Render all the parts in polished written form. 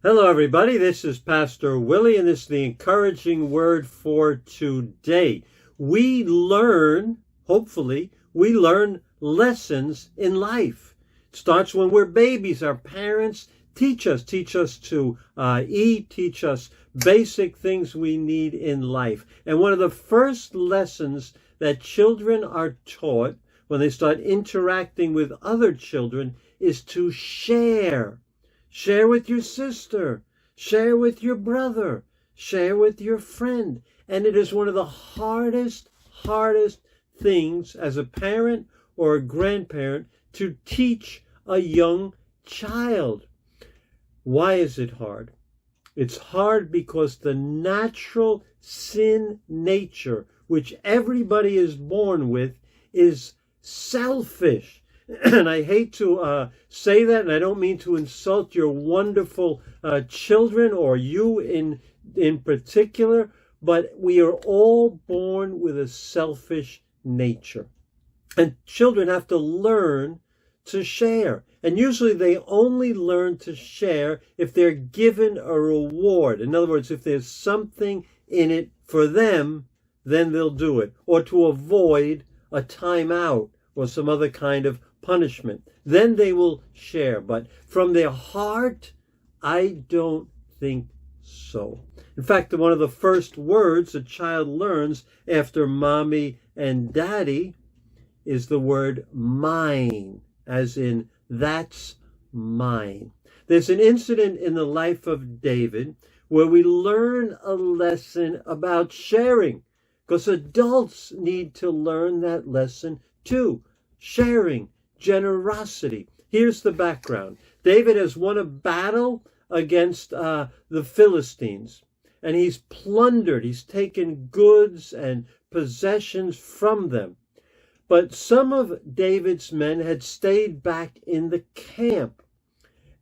Hello, everybody. This is Pastor Willie, and this is the encouraging word for today. Hopefully, we learn lessons in life. It starts when we're babies. Our parents teach us to eat, teach us basic things we need in life. And one of the first lessons that children are taught when they start interacting with other children is to share. Share with your sister, share with your brother, share with your friend. And it is one of the hardest things as a parent or a grandparent to teach a young child. Why is it hard? It's hard because the natural sin nature, which everybody is born with, is selfish. And I hate to say that, and I don't mean to insult your wonderful children or you in particular, but we are all born with a selfish nature. And children have to learn to share. And usually they only learn to share if they're given a reward. In other words, if there's something in it for them, then they'll do it. Or to avoid a timeout or some other kind of punishment. Then they will share. But from their heart, I don't think so. In fact, one of the first words a child learns after mommy and daddy is the word mine, as in that's mine. There's an incident in the life of David where we learn a lesson about sharing, because adults need to learn that lesson too. Sharing, generosity. Here's the background. David has won a battle against the Philistines, and he's plundered. He's taken goods and possessions from them. But some of David's men had stayed back in the camp.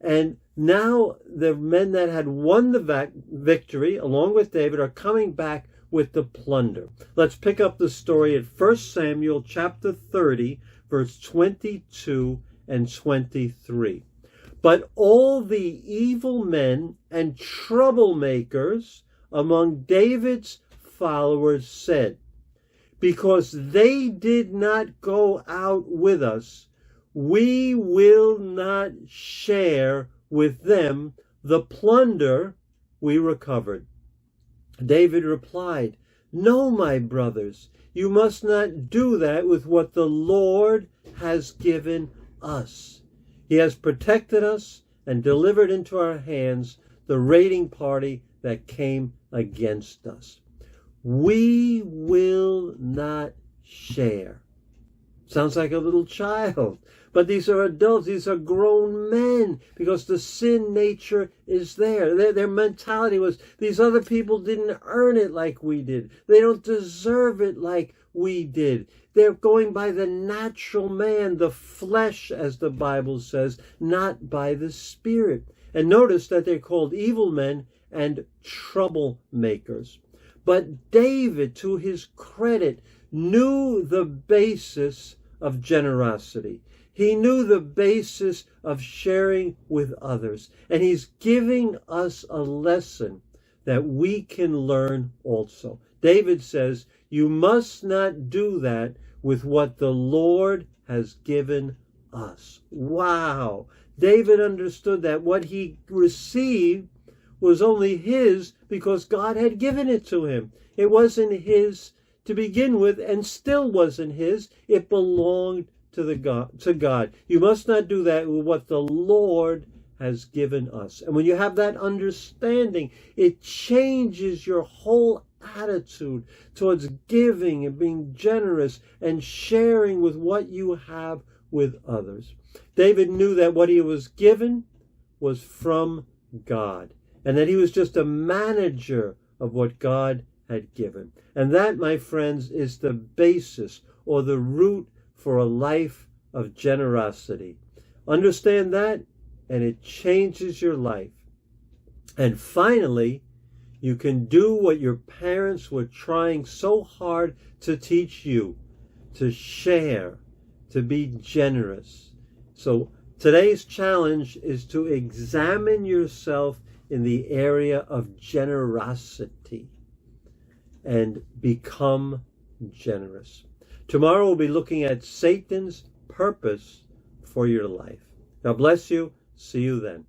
And now the men that had won the victory, along with David, are coming back with the plunder. Let's pick up the story at 1 Samuel chapter 30, verse 22 and 23. But all the evil men and troublemakers among David's followers said, because they did not go out with us, we will not share with them the plunder we recovered. David replied, no, my brothers, you must not do that with what the Lord has given us. He has protected us and delivered into our hands the raiding party that came against us. We will not share. Sounds like a little child. But these are adults. These are grown men, because the sin nature is there. Their mentality was, these other people didn't earn it like we did. They don't deserve it like we did. They're going by the natural man, the flesh, as the Bible says, not by the Spirit. And notice that they're called evil men and troublemakers. But David, to his credit, knew the basis of generosity. He knew the basis of sharing with others. And he's giving us a lesson that we can learn also. David says, you must not do that with what the Lord has given us. Wow! David understood that what he received was only his because God had given it to him. It wasn't his to begin with, and still wasn't his. It belonged to God. You must not do that with what the Lord has given us. And when you have that understanding, it changes your whole attitude towards giving and being generous and sharing with what you have with others. David knew that what he was given was from God, and that he was just a manager of what God had given. And that, my friends, is the basis or the root for a life of generosity. Understand that, and it changes your life. And finally, you can do what your parents were trying so hard to teach you, to share, to be generous. So today's challenge is to examine yourself in the area of generosity and become generous. Tomorrow we'll be looking at Satan's purpose for your life. God bless you. See you then.